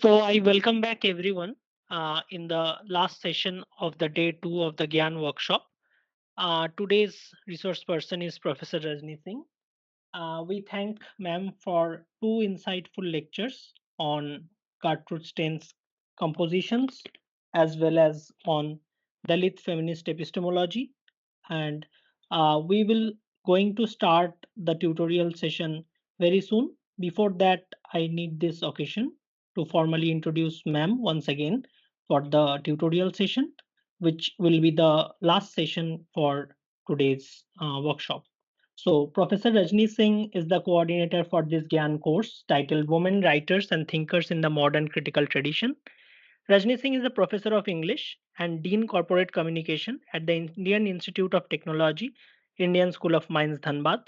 So I welcome back everyone in the last session of the day two of the Gyan workshop. Today's resource person is Professor Rajni Singh. We thank ma'am for two insightful lectures on Gertrude Stein's compositions as well as on Dalit feminist epistemology. And we will going to start the tutorial session very soon. Before that, I need this occasion to formally introduce ma'am once again for the tutorial session, which will be the last session for today's workshop. So, Professor Rajni Singh is the coordinator for this Gyan course titled Women Writers and Thinkers in the Modern Critical Tradition. Rajni Singh is a professor of English and Dean Corporate Communication at the Indian Institute of Technology, Indian School of Mines, Dhanbad.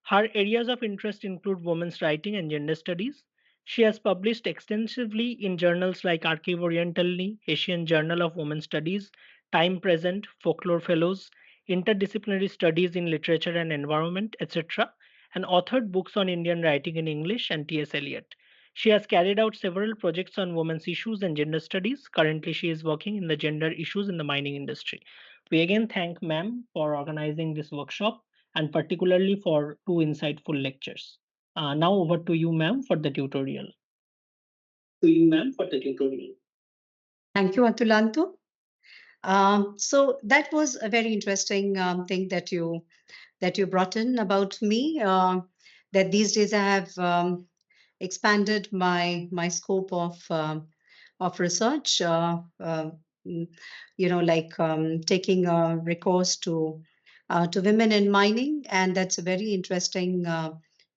Her areas of interest include women's writing and gender studies. She has published extensively in journals like Archive Orientali, Asian Journal of Women Studies, Time Present, Folklore Fellows, Interdisciplinary Studies in Literature and Environment, etc., and authored books on Indian writing in English and T.S. Eliot. She has carried out several projects on women's issues and gender studies. Currently, she is working in the gender issues in the mining industry. We again thank ma'am for organizing this workshop and particularly for two insightful lectures. Now over to you, ma'am, for the tutorial. To you, ma'am, for the tutorial. Thank you, Atulanto. So that was a very interesting thing that you brought in about me. That these days I have expanded my scope of research. Mm, like taking recourse to women in mining, and that's a very interesting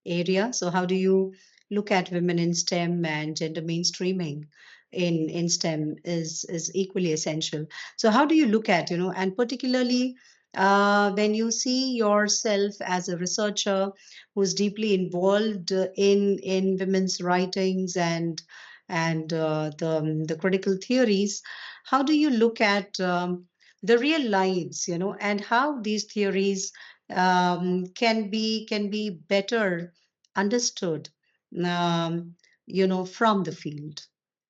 area. So how do you look at women in STEM, and gender mainstreaming in STEM is equally essential. So how do you look at, and particularly when you see yourself as a researcher who's deeply involved in women's writings and the critical theories, how do you look at the real lives, and how these theories can be better understood, um, from the field.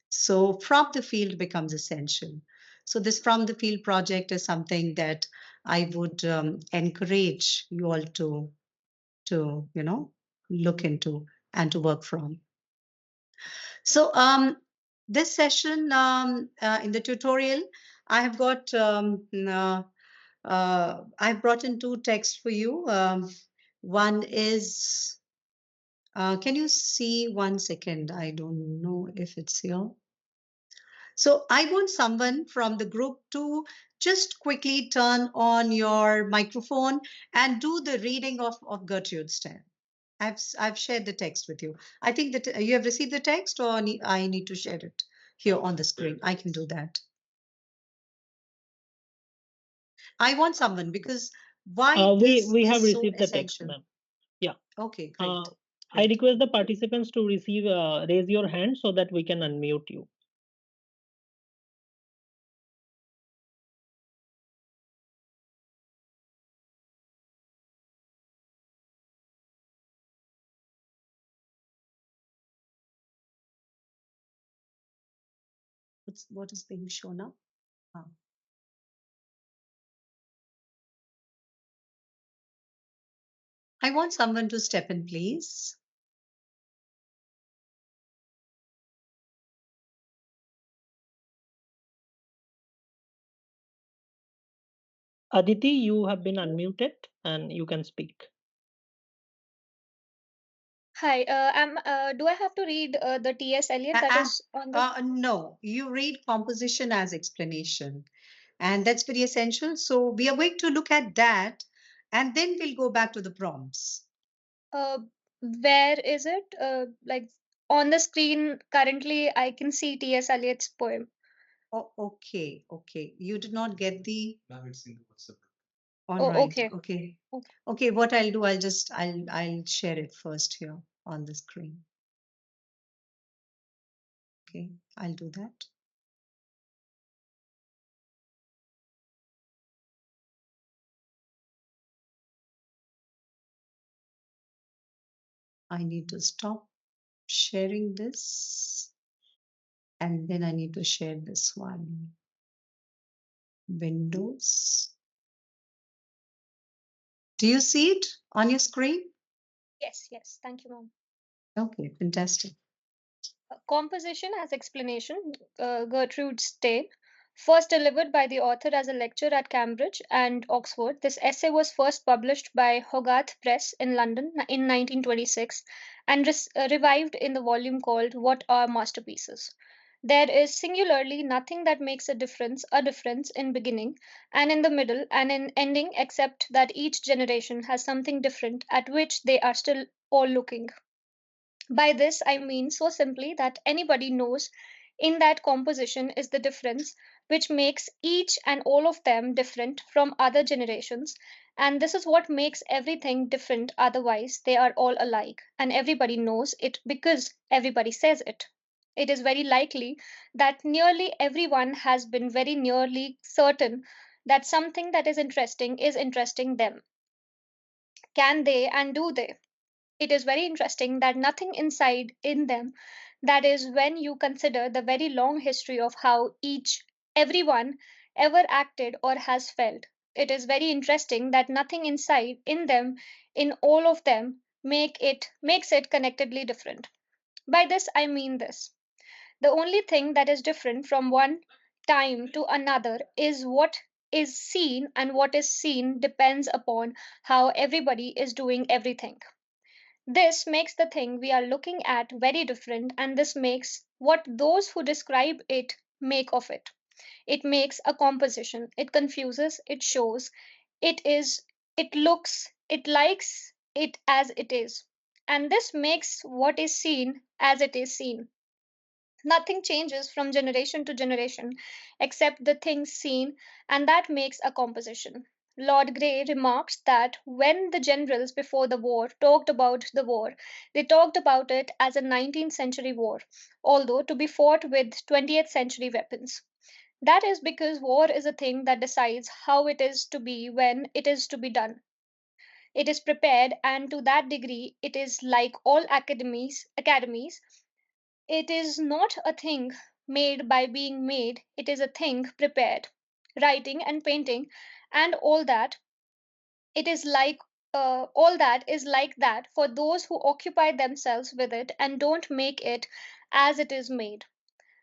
So from the field becomes essential. So this from the field project is something that I would encourage you all to look into and to work from. So this session, in the tutorial, I have got I've brought in two texts for you. One is, can you see 1 second? I don't know if it's here. So I want someone from the group to just quickly turn on your microphone and do the reading of Gertrude Stein. I've shared the text with you. I think that you have received the text, or I need to share it here on the screen. I can do that. I want someone, because why this We have is so received the text, essential. ma'am. Yeah. Okay, Uh, great. I Great. request the participants to receive raise your hand so that we can unmute you. What is being shown up? Ah. I want someone to step in, please. Aditi, you have been unmuted and you can speak. Hi, do I have to read the T.S. Eliot that is on the? No, you read composition as explanation, and that's very essential. So we are going to look at that, and then we'll go back to the prompts. Uh, where is it? Like on the screen currently, I can see T.S. Eliot's poem. Oh, okay, okay. You did not get the. All Oh, right, okay. okay, Okay. okay. What I'll do, I'll share it first here on the screen. Okay, I'll do that. I need to stop sharing this. And then I need to share this one. Windows. Do you see it on your screen? Yes, yes. Thank you, ma'am. Okay, fantastic. Composition as explanation, Gertrude Stein, first delivered by the author as a lecture at Cambridge and Oxford. This essay was first published by Hogarth Press in London in 1926 and revived in the volume called What Are Masterpieces. There is singularly nothing that makes a difference in beginning and in the middle and in ending, except that each generation has something different at which they are still all looking. By this, I mean so simply that anybody knows in that composition is the difference which makes each and all of them different from other generations. And this is what makes everything different, otherwise, they are all alike. And everybody knows it because everybody says it. It is very likely that nearly everyone has been very nearly certain that something that is interesting them. Can they and do they? It is very interesting that nothing inside in them, that is when you consider the very long history of how everyone ever acted or has felt. It is very interesting that nothing inside in them, in all of them, makes it connectedly different. By this I mean this: the only thing that is different from one time to another is what is seen, and what is seen depends upon how everybody is doing everything. This makes the thing we are looking at very different, and this makes what those who describe it make of it. It makes a composition. It confuses, it shows, it is, it looks, it likes it as it is. And this makes what is seen as it is seen. Nothing changes from generation to generation except the things seen, and that makes a composition. Lord Grey remarks that when the generals before the war talked about the war, they talked about it as a 19th century war, although to be fought with 20th century weapons. That is because war is a thing that decides how it is to be when it is to be done. It is prepared, and to that degree, it is like all academies, it is not a thing made by being made, it is a thing prepared. Writing and painting and all that is like that for those who occupy themselves with it and don't make it as it is made.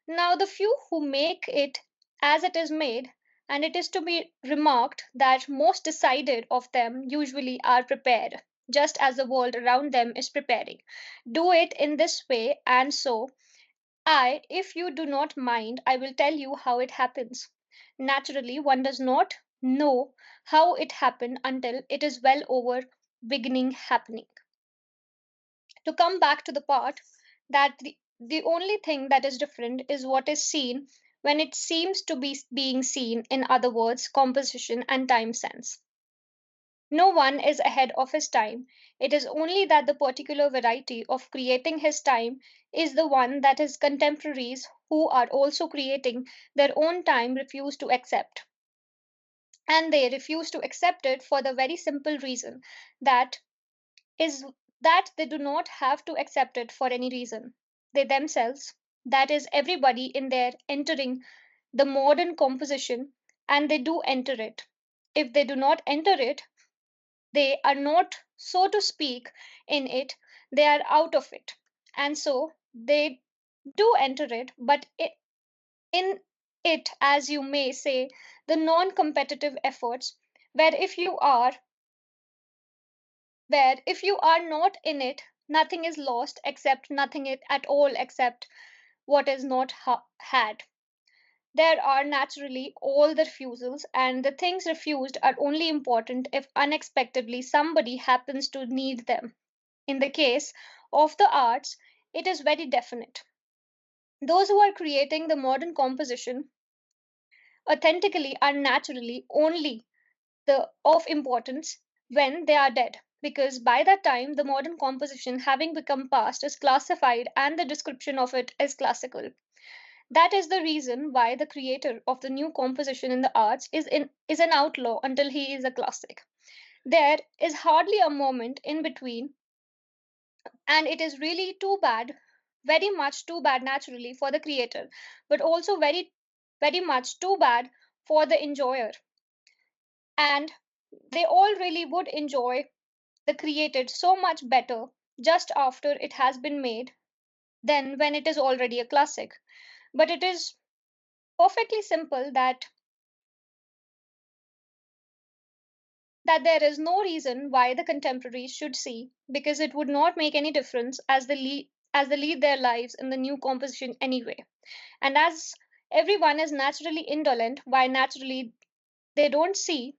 Now, the few who make it as it is made, and it is to be remarked that most decided of them usually are prepared, just as the world around them is preparing, do it in this way and so. If you do not mind, I will tell you how it happens. Naturally, one does not know how it happened until it is well over beginning happening. To come back to the part that the only thing that is different is what is seen when it seems to be being seen, in other words, composition and time sense. No one is ahead of his time. It is only that the particular variety of creating his time is the one that his contemporaries, who are also creating their own time, refuse to accept. And they refuse to accept it for the very simple reason that is that they do not have to accept it for any reason. They themselves, that is, everybody in their entering the modern composition, and they do enter it. If they do not enter it, they are not, so to speak, in it, they are out of it. And so they do enter it, but in it, as you may say, the non competitive efforts, where if you are, where if you are not in it, nothing is lost except nothing at all except what is not had. There are naturally all the refusals, and the things refused are only important if unexpectedly somebody happens to need them. In the case of the arts, it is very definite. Those who are creating the modern composition authentically are naturally only the of importance when they are dead, because by that time the modern composition, having become past, is classified and the description of it is classical. That is the reason why the creator of the new composition in the arts is an outlaw until he is a classic. There is hardly a moment in between, and it is really too bad very much too bad naturally for the creator, but also very much too bad for the enjoyer. And they all really would enjoy the created so much better just after it has been made than when it is already a classic. But it is perfectly simple that there is no reason why the contemporaries should see, because it would not make any difference as they lead their lives in the new composition anyway. And as everyone is naturally indolent, why naturally they don't see.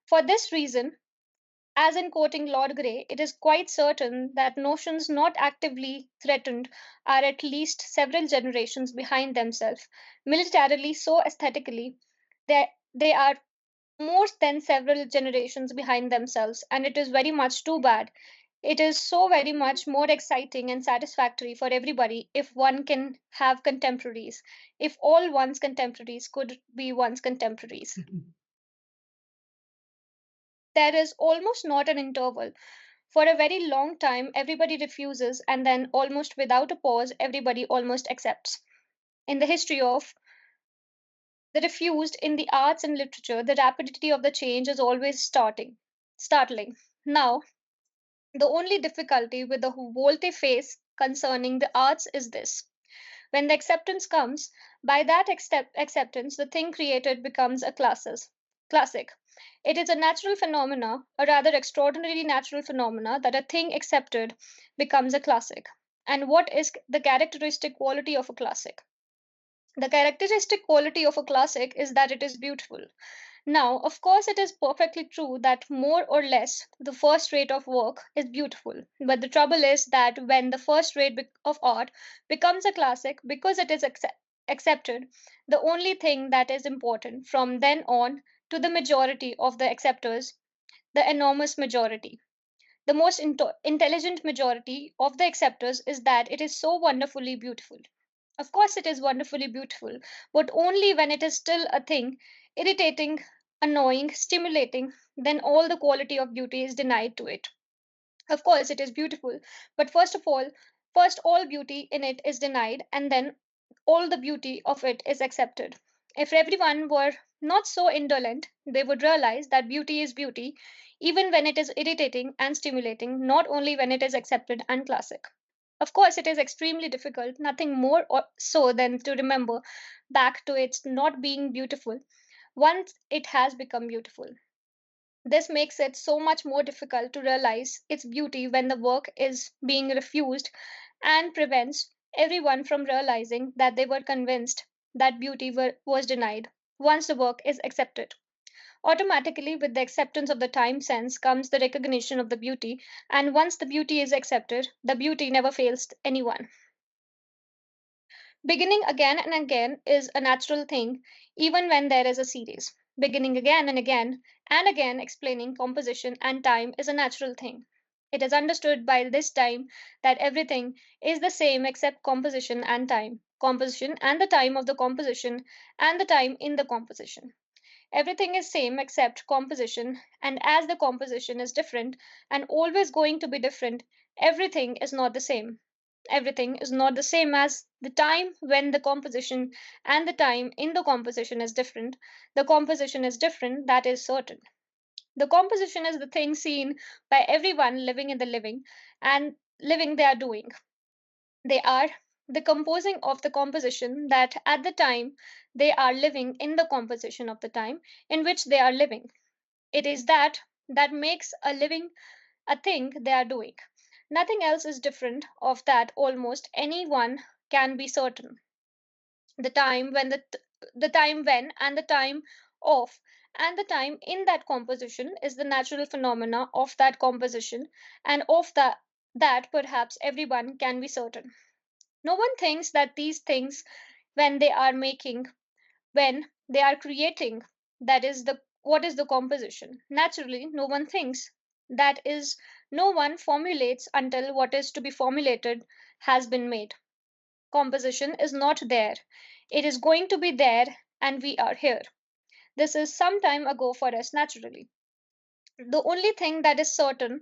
For this reason, as in quoting Lord Grey, it is quite certain that notions not actively threatened are at least several generations behind themselves. Militarily, so aesthetically, they are more than several generations behind themselves, and it is very much too bad. It is so very much more exciting and satisfactory for everybody if one can have contemporaries, if all one's contemporaries could be one's contemporaries. There is almost not an interval. For a very long time, everybody refuses, and then, almost without a pause, everybody almost accepts. In the history of the refused in the arts and literature, the rapidity of the change is always startling. Now, the only difficulty with the volte face concerning the arts is this: when the acceptance comes, by that acceptance, the thing created becomes a classic. It is a natural phenomena, a rather extraordinary natural phenomena, that a thing accepted becomes a classic. And what is the characteristic quality of a classic? The characteristic quality of a classic is that it is beautiful. Now, of course, it is perfectly true that more or less the first rate of work is beautiful. But the trouble is that when the first rate of art becomes a classic because it is accepted, the only thing that is important from then on to the majority of the acceptors, the enormous majority, the most intelligent majority of the acceptors, is that it is so wonderfully beautiful. Of course, it is wonderfully beautiful, but only when it is still a thing, irritating, annoying, stimulating, then all the quality of beauty is denied to it. Of course, it is beautiful, but first all beauty in it is denied, and then all the beauty of it is accepted. If everyone were not so indolent, they would realize that beauty is beauty, even when it is irritating and stimulating, not only when it is accepted and classic. Of course, it is extremely difficult, nothing more or so than to remember back to its not being beautiful once it has become beautiful. This makes it so much more difficult to realize its beauty when the work is being refused, and prevents everyone from realizing that they were convinced that was denied once the work is accepted. Automatically, with the acceptance of the time sense comes the recognition of the beauty, and once the beauty is accepted, the beauty never fails anyone. Beginning again and again is a natural thing, even when there is a series. Beginning again and again explaining composition and time is a natural thing. It is understood by this time that everything is the same except composition and time, composition and the time of the composition, and the time in the composition. Everything is same except composition, and as the composition is different and always going to be different, everything is not the same. Everything is not the same as the time when the composition and the time in the composition is different. The composition is different, that is certain. The composition is the thing seen by everyone living in the living, and living they are doing. They are the composing of the composition that at the time they are living in the composition of the time in which they are living. It is that makes a living a thing they are doing. Nothing else is different of that almost anyone can be certain. The time when the time when and the time of and the time in that composition is the natural phenomena of that composition, and of that perhaps everyone can be certain. No one thinks that these things, when they are making, when they are creating, that is the what is the composition. Naturally, no one thinks. That is, no one formulates until what is to be formulated has been made. Composition is not there. It is going to be there, and we are here. This is some time ago for us naturally. The only thing that is certain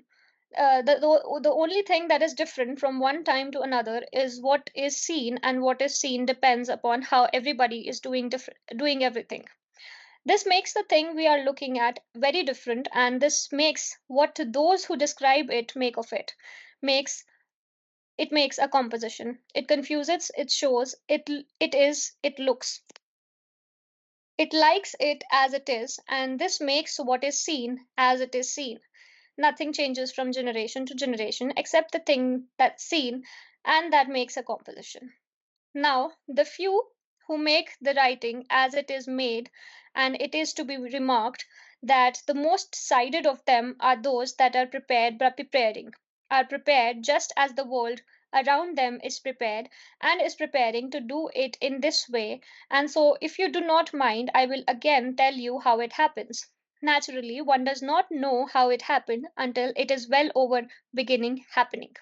The only thing that is different from one time to another is what is seen, and what is seen depends upon how everybody is doing everything. This makes the thing we are looking at very different, and this makes what those who describe it make of it. Makes it makes a composition. It confuses, it shows, it looks. It likes it as it is, and this makes what is seen as it is seen. Nothing changes from generation to generation except the thing that's seen, and that makes a composition. Now, the few who make the writing as it is made, and it is to be remarked that the most sided of them are those that are are prepared just as the world around them is prepared and is preparing to do it in this way. And so, if you do not mind, I will again tell you how it happens. Naturally, one does not know how it happened until it is well over beginning happening.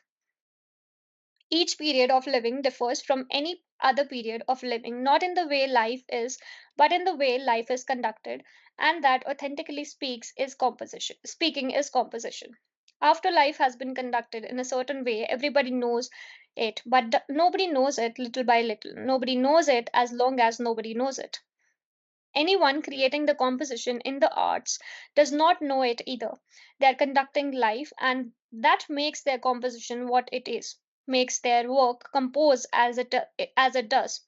Each period of living differs from any other period of living, not in the way life is, but in the way life is conducted, and that authentically speaking is composition. After life has been conducted in a certain way, everybody knows it, but nobody knows it little by little. Nobody knows it as long as nobody knows it. Anyone creating the composition in the arts does not know it either. They are conducting life, and that makes their composition what it is, makes their work compose as it does.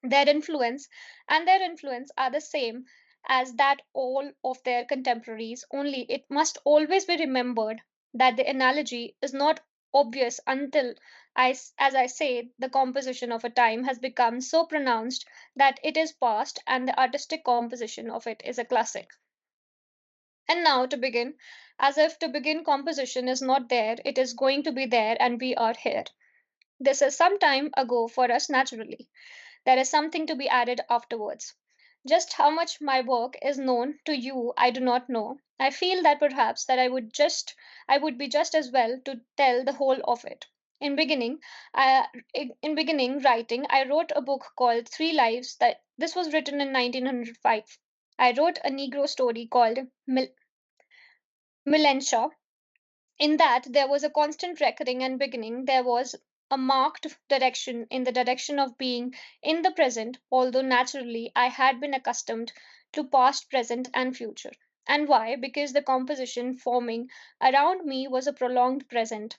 Their influence and their influence are the same as that all of their contemporaries, only it must always be remembered that the analogy is not obvious until, as I say, the composition of a time has become so pronounced that it is past, and the artistic composition of it is a classic. And now to begin, as if to begin, composition is not there, it is going to be there, and we are here. This is some time ago for us naturally. There is something to be added afterwards. Just how much my work is known to you I do not know. I feel that perhaps that I would be just as well to tell the whole of it. In beginning, in beginning writing, I wrote a book called Three Lives. That this was written in 1905. I wrote a Negro story called Milentia. In that there was a constant recurring and beginning, there was a marked direction in the direction of being in the present, although naturally I had been accustomed to past, present, and future. And why? Because the composition forming around me was a prolonged present.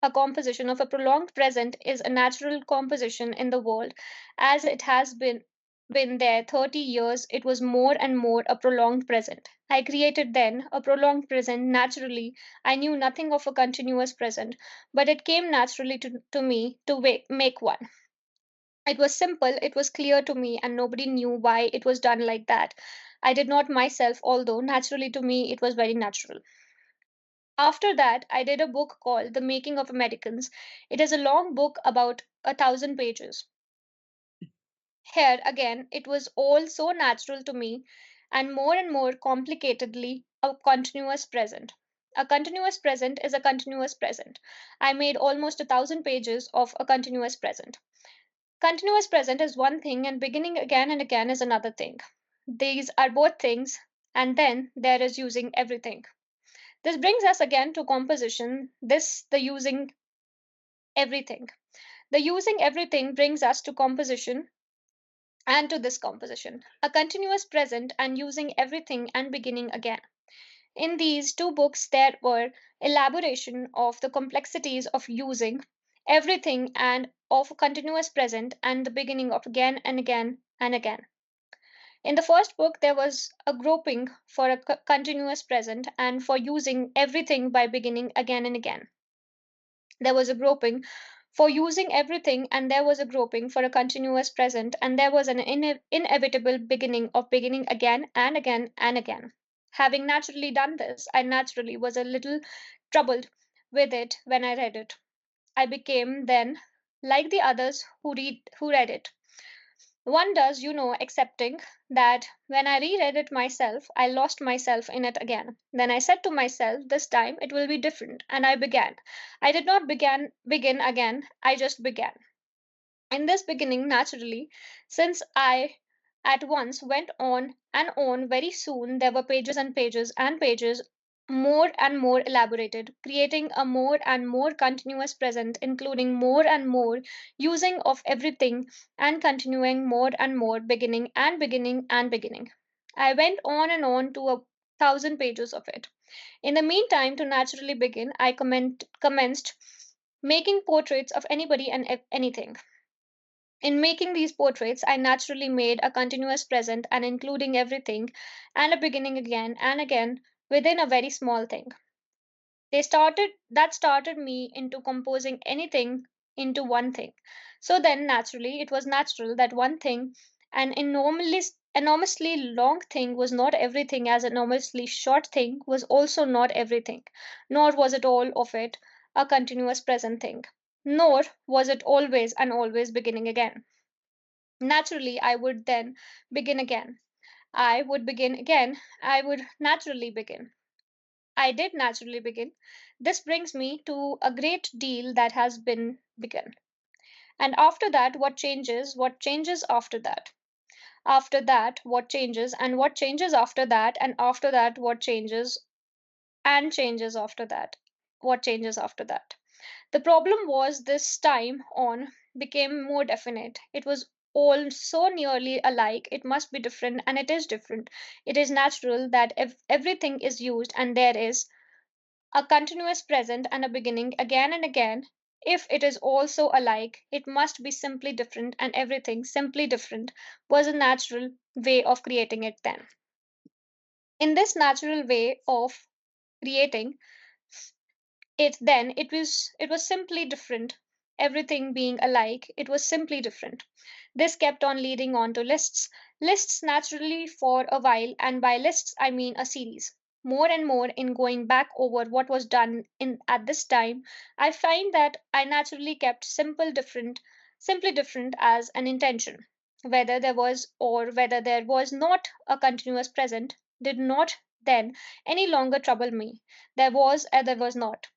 A composition of a prolonged present is a natural composition in the world, as it has been there 30 years. It was more and more a prolonged present. I created then a prolonged present naturally. I knew nothing of a continuous present, but it came naturally to me to make one. It was simple, it was clear to me, and nobody knew why it was done like that. I did not myself, although naturally to me it was very natural. After that, I did a book called The Making of Americans. It is a long book, about 1,000 pages. Here again, it was all so natural to me, and more complicatedly, a continuous present. A continuous present is a continuous present. I made almost 1,000 pages of a continuous present. Continuous present is one thing, and beginning again and again is another thing. These are both things, and then there is using everything. This brings us again to composition. The using everything. The using everything brings us to composition, and to this composition. A continuous present and using everything and beginning again. In these two books, there were elaboration of the complexities of using everything and of a continuous present and the beginning of again and again and again. In the first book, there was a groping for a continuous present and for using everything by beginning again and again. There was a groping for using everything, and there was a groping for a continuous present, and there was an inevitable beginning of beginning again and again and again. Having naturally done this, I naturally was a little troubled with it when I read it. I became then like the others who read it. One does, accepting that when I reread it myself, I lost myself in it again. Then I said to myself, this time it will be different, and I began. I did not begin again, I just began. In this beginning, naturally, since I at once went on and on, very soon there were pages and pages and pages more and more elaborated, creating a more and more continuous present, including more and more using of everything and continuing more and more, beginning and beginning and beginning. I went on and on to 1,000 pages of it. In the meantime, to naturally begin, I commenced making portraits of anybody and anything. In making these portraits, I naturally made a continuous present and including everything and a beginning again and again within a very small thing. Started me into composing anything into one thing. So then naturally it was natural that one thing, an enormously long thing, was not everything, as enormously short thing was also not everything, nor was it all of it a continuous present thing, nor was it always and always beginning again. Naturally I would then begin again. I would begin again. I would naturally begin. I did naturally begin. This brings me to a great deal that has been begun. And after that, what changes? What changes after that? After that, what changes? And what changes after that? And after that, what changes? And changes after that? What changes after that? The problem was this time on became more definite. It was all so nearly alike, it must be different, and it is different. It is natural that if everything is used and there is a continuous present and a beginning again and again. If it is also alike, it must be simply different, and everything simply different was a natural way of creating it then. In this natural way of creating it was simply different. Everything being alike, it was simply different. This kept on leading on to lists naturally for a while, and by lists I mean a series. More and more in going back over what was done in at this time, I find that I naturally kept simply different as an intention. Whether there was or whether there was not a continuous present did not then any longer trouble me. There was or there was not,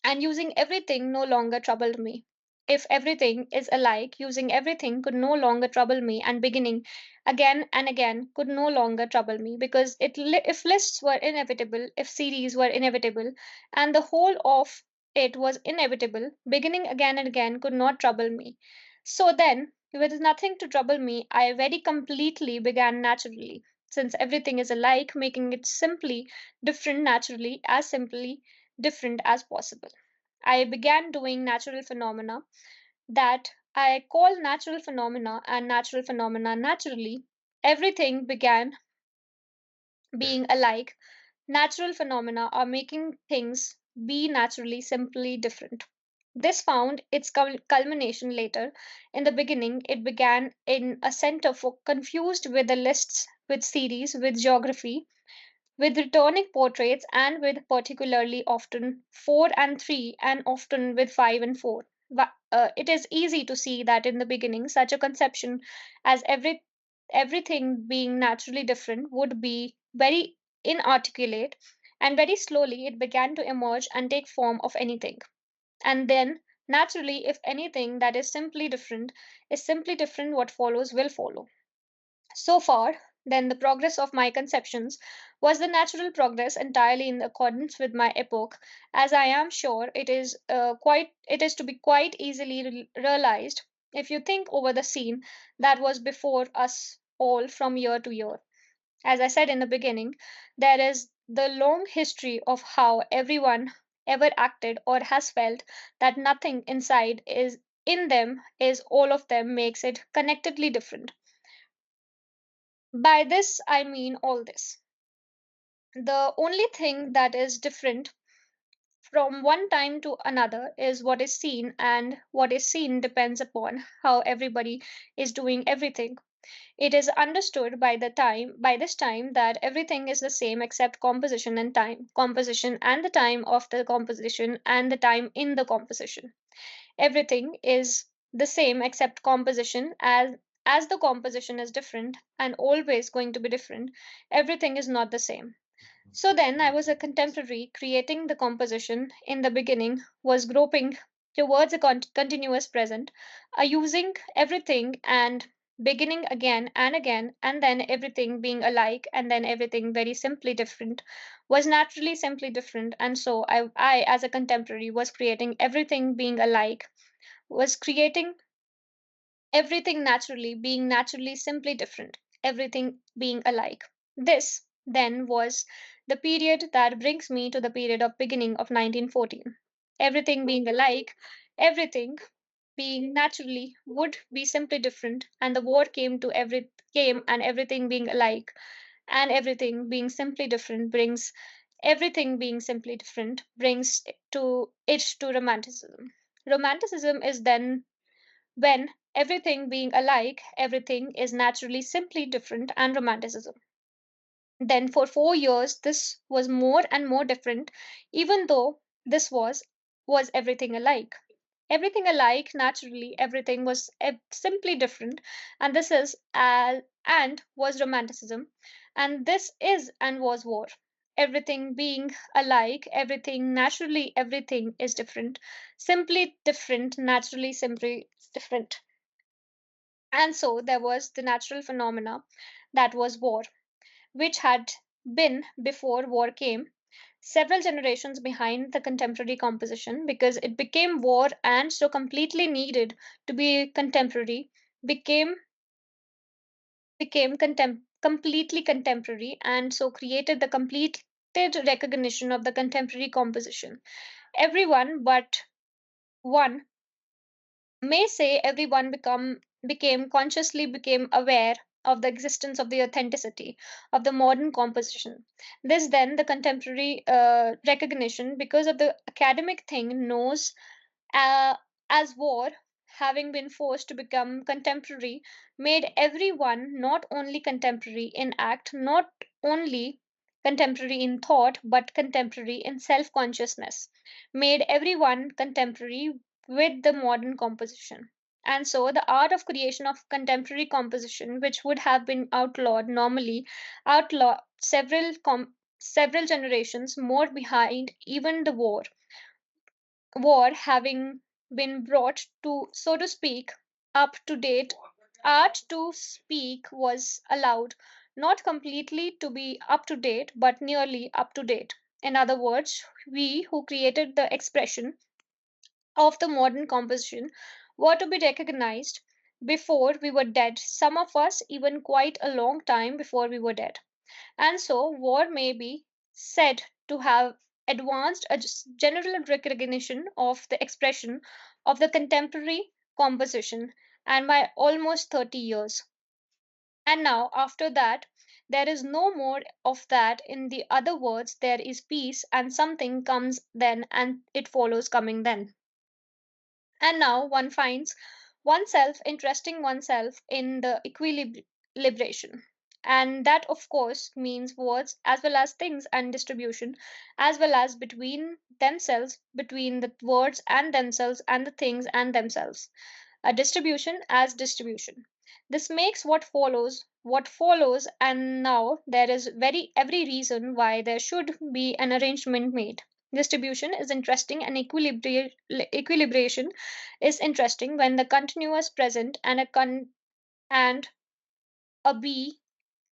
and using everything no longer troubled me. If everything is alike, using everything could no longer trouble me, and beginning again and again could no longer trouble me, because if lists were inevitable, if series were inevitable, and the whole of it was inevitable, beginning again and again could not trouble me. So then, with nothing to trouble me, I very completely began naturally. Since everything is alike, making it simply different naturally, as simply different as possible. I began doing natural phenomena that I call natural phenomena and natural phenomena naturally. Everything began being alike. Natural phenomena are making things be naturally simply different. This found its culmination later. In the beginning, it began in a center for confused with the lists, with series, with geography, with returning portraits, and with particularly often 4 and 3, and often with 5 and 4. It is easy to see that in the beginning such a conception as everything being naturally different would be very inarticulate, and very slowly it began to emerge and take form of anything. And then naturally, if anything that is simply different, what follows will follow. So far, then, the progress of my conceptions was the natural progress entirely in accordance with my epoch, as I am sure it is to be quite easily realized if you think over the scene that was before us all from year to year. As I said in the beginning, there is the long history of how everyone ever acted or has felt that nothing inside is in them is all of them makes it connectedly different. By this, I mean all this. The only thing that is different from one time to another is what is seen, and what is seen depends upon how everybody is doing everything. It is understood by this time that everything is the same except composition and time. Composition and the time of the composition and the time in the composition. Everything is the same except composition, as the composition is different and always going to be different, everything is not the same. So then I was a contemporary creating the composition in the beginning, was groping towards a continuous present, using everything and beginning again and again, and then everything being alike, and then everything very simply different, was naturally simply different. And so I as a contemporary, was creating everything being alike, was creating everything naturally being naturally simply different, everything being alike. This then was the period that brings me to the period of beginning of 1914. Everything being alike, everything being naturally would be simply different, and the war came, and everything being alike and everything being simply different brings everything being simply different brings it to romanticism. Romanticism is then when everything being alike, everything is naturally simply different, and romanticism. Then, for 4 years, this was more and more different, even though this was everything alike. Everything alike, naturally, everything was simply different, and this is and was romanticism, and this is and was war. Everything being alike, everything naturally, everything is different, simply different, naturally, simply different. And so there was the natural phenomena that was war, which had been before war came, several generations behind the contemporary composition, because it became war and so completely needed to be contemporary, became completely contemporary, and so created the completed recognition of the contemporary composition. Everyone but one may say everyone became consciously became aware of the existence of the authenticity of the modern composition. This then the contemporary recognition, because of the academic thing knows uh, as war, having been forced to become contemporary, made everyone not only contemporary in act, not only contemporary in thought, but contemporary in self consciousness, made everyone contemporary with the modern composition. And so, the art of creation of contemporary composition, which would have been outlawed normally, outlawed several generations more behind even the war having been brought to, so to speak, up to date. Art to speak was allowed, not completely to be up to date, but nearly up to date. In other words, we who created the expression of the modern composition were to be recognized before we were dead, some of us even quite a long time before we were dead. And so, war may be said to have advanced a general recognition of the expression of the contemporary composition, and by almost 30 years. And now, after that, there is no more of that. In the other words, there is peace, and something comes then, and it follows coming then. And now one finds oneself interesting oneself in the equilibration. And that, of course, means words as well as things and distribution, as well as between themselves, between the words and themselves, and the things and themselves. A distribution as distribution. This makes what follows, and now there is very every reason why there should be an arrangement made. Distribution is interesting, and equilibration is interesting when the continuous present and and a b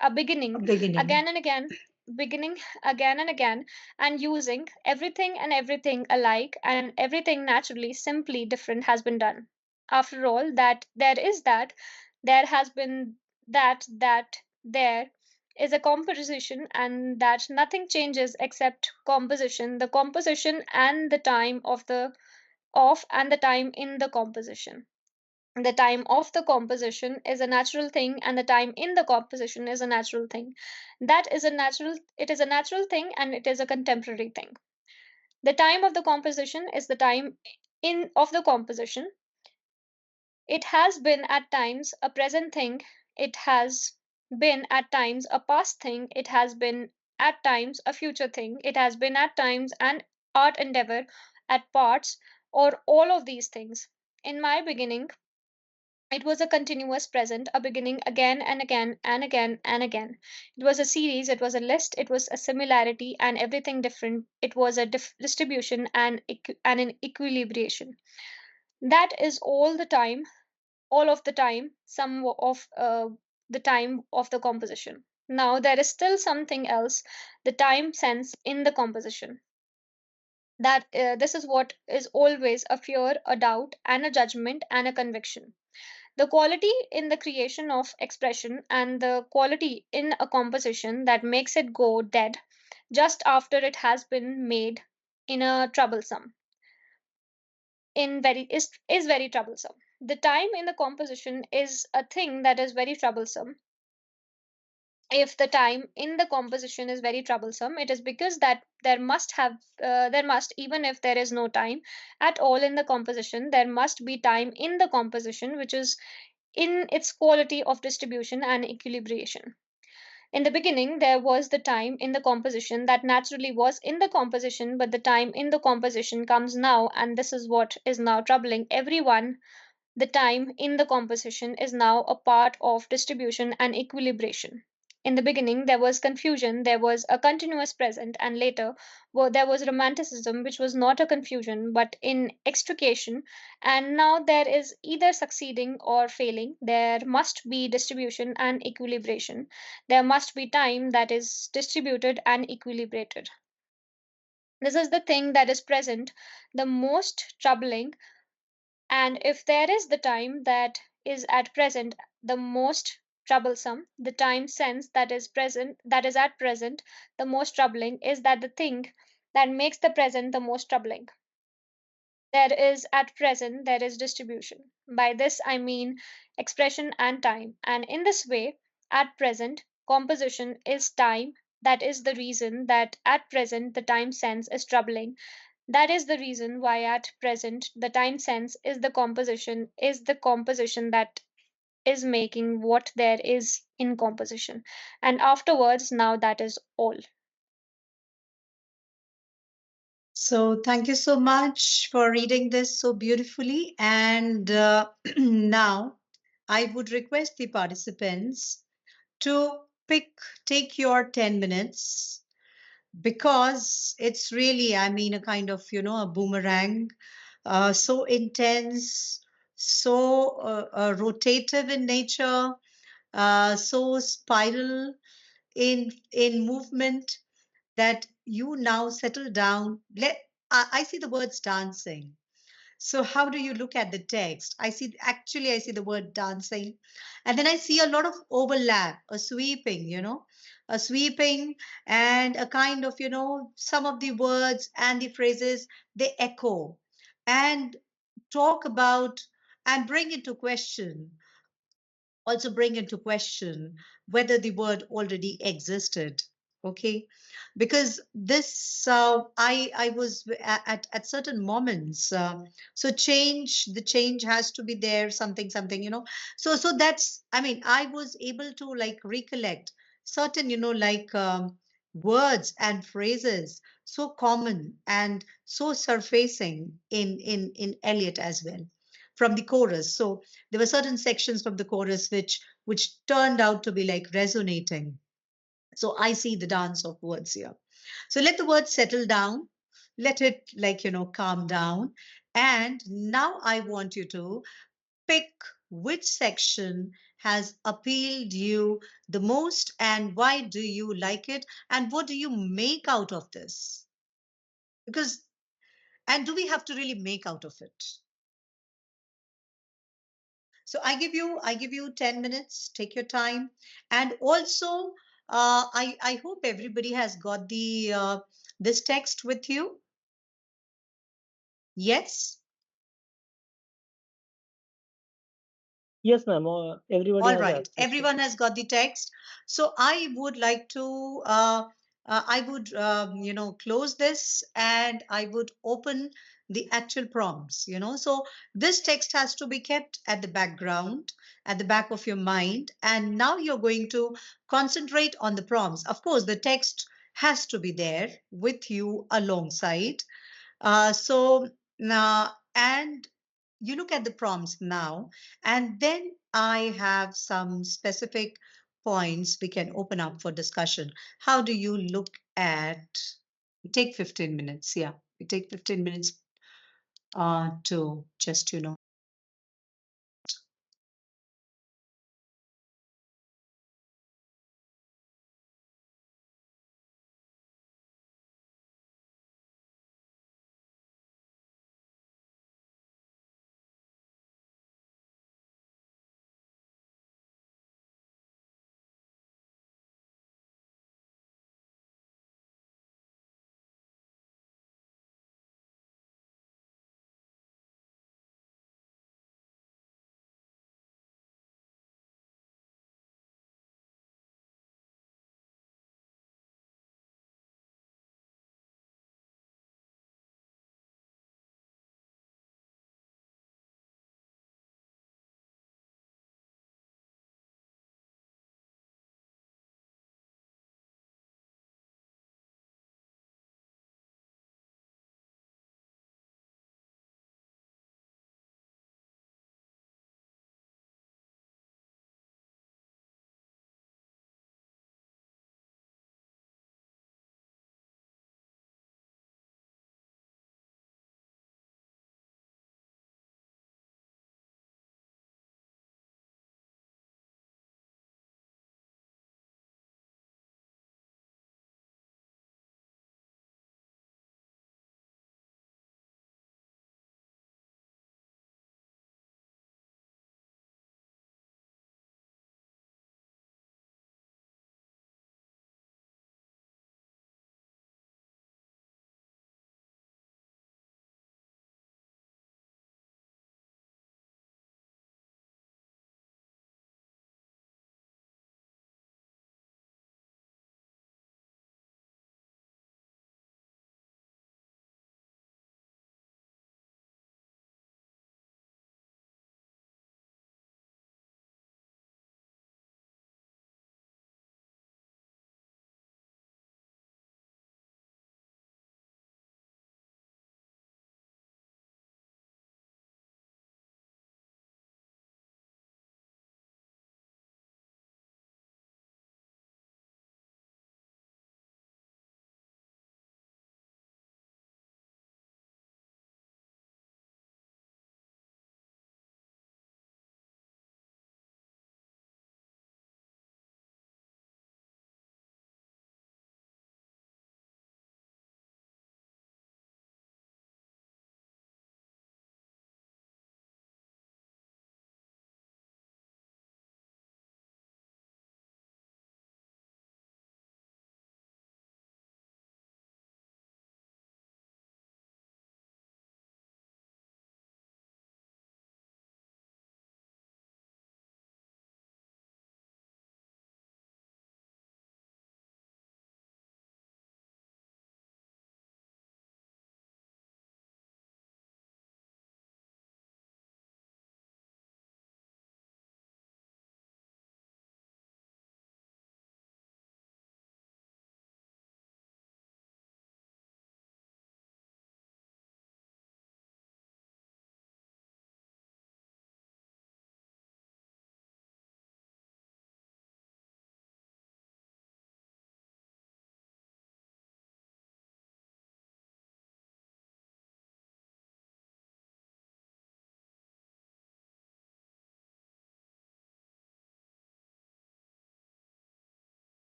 a beginning Beginning. again and again, beginning again and again, and using everything alike, and everything naturally simply different has been done. After all, that there has been that there is a composition, and that nothing changes except composition, the composition and the time of and the time in the composition. The time of the composition is a natural thing, and the time in the composition is a natural thing. It is a natural thing, and it is a contemporary thing. The time of the composition is the time in of the composition. It has been at times a present thing, it has been at times a past thing, it has been at times a future thing, it has been at times an art endeavor at parts, or all of these things. In my beginning, it was a continuous present, a beginning again and again and again and again. It was a series, it was a list, it was a similarity and everything different. It was a distribution and an equilibration. That is all the time. all of the time, some of the time of the composition. Now, there is still something else, the time sense in the composition. That this is what is always a fear, a doubt, and a judgment and a conviction. The quality in the creation of expression and the quality in a composition that makes it go dead just after it has been made in a troublesome in very is very troublesome. The time in the composition is a thing that is very troublesome. If the time in the composition is very troublesome, it is because that there must, even if there is no time at all in the composition, there must be time in the composition which is in its quality of distribution and equilibration. In the beginning, there was the time in the composition that naturally was in the composition, but the time in the composition comes now, and this is what is now troubling everyone. The time in the composition is now a part of distribution and equilibration. In the beginning, there was confusion, there was a continuous present, and later, well, there was romanticism, which was not a confusion but in extrication. And now there is either succeeding or failing. There must be distribution and equilibration. There must be time that is distributed and equilibrated. This is the thing that is present, the most troubling. And if there is the time that is at present the most troublesome, the time sense that is present, that is at present the most troubling, is that the thing that makes the present the most troubling. There is at present there is distribution. By this I mean expression and time. And in this way, at present, composition is time. That is the reason that at present the time sense is troubling. That is the reason why at present the time sense is the composition that is making what there is in composition. And afterwards, now that is all. So thank you so much for reading this so beautifully. And now I would request the participants to take your 10 minutes, because it's really, I mean, a kind of, a boomerang, so intense, so rotative in nature, so spiral in movement, that you now settle down. I see the words dancing. So how do you look at the text? I see the word dancing, and then I see a lot of overlap, a sweeping, a sweeping, and a kind of, some of the words and the phrases, they echo and talk about and bring into question, also bring into question whether the word already existed. Okay, because this I was at certain moments, so the change has to be there, something, so that's, I mean, I was able to like recollect certain, like words and phrases so common and so surfacing in Eliot as well, from the chorus. So there were certain sections from the chorus which turned out to be like resonating. So I see the dance of words here. So let the words settle down, let it, like, calm down. And now I want you to pick which section has appealed you the most, and why do you like it, and what do you make out of this? Because, and do we have to really make out of it? So I give you 10 minutes, take your time. And also, I hope everybody has got the this text with you. Yes. Yes, ma'am. Everybody All has right, access to everyone it. has got the text. So I would like to, I would, close this, and I would open the actual prompts. So this text has to be kept at the background, at the back of your mind. And now you're going to concentrate on the prompts. Of course, the text has to be there with you alongside. So now, and you look at the prompts now, and then I have some specific points we can open up for discussion. How do you look at? We take 15 minutes. Yeah, we take 15 minutes to just,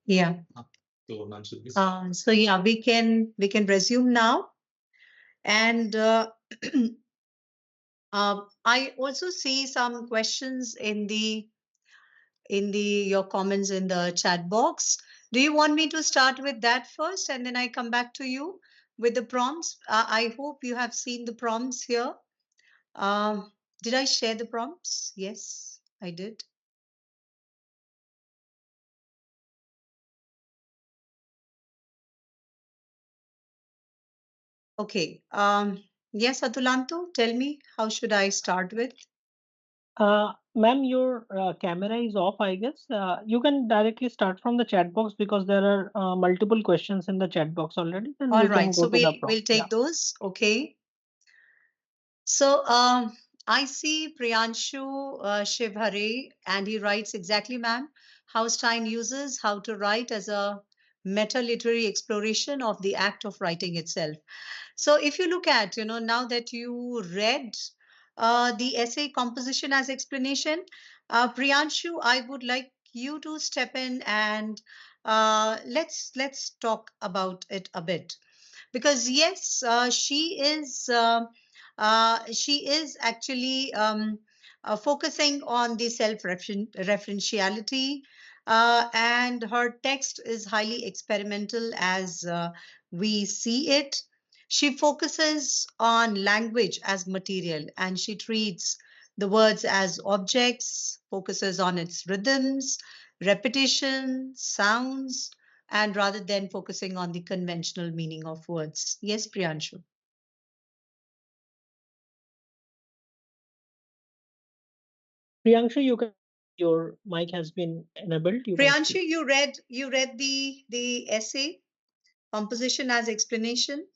Yeah. So yeah, we can resume now, and I also see some questions in the your comments in the chat box. Do you want me to start with that first, and then I come back to you with the prompts? I hope you have seen the prompts here. Um, did I share the prompts? Yes, I did. Okay. Yes, Atulanto, tell me, how should I start with? Ma'am, your camera is off, I guess. You can directly start from the chat box because there are multiple questions in the chat box already, and All we can right. go So to the we'll prompt. Yeah. take those. Okay. So I see Priyanshu Shivhare, and he writes exactly, ma'am, how Stein uses how to write as a meta literary exploration of the act of writing itself. So if you look at, now that you read the essay composition as explanation, Priyanshu, I would like you to step in and let's talk about it a bit, because yes, she is actually focusing on the self referentiality, and her text is highly experimental as we see it. She focuses on language as material, and she treats the words as objects, focuses on its rhythms, repetition, sounds, and rather than focusing on the conventional meaning of words. Yes, Priyanshu. Priyanshu, you can. Your mic has been enabled. You can Priyanshu, speak. you read the essay composition as explanation.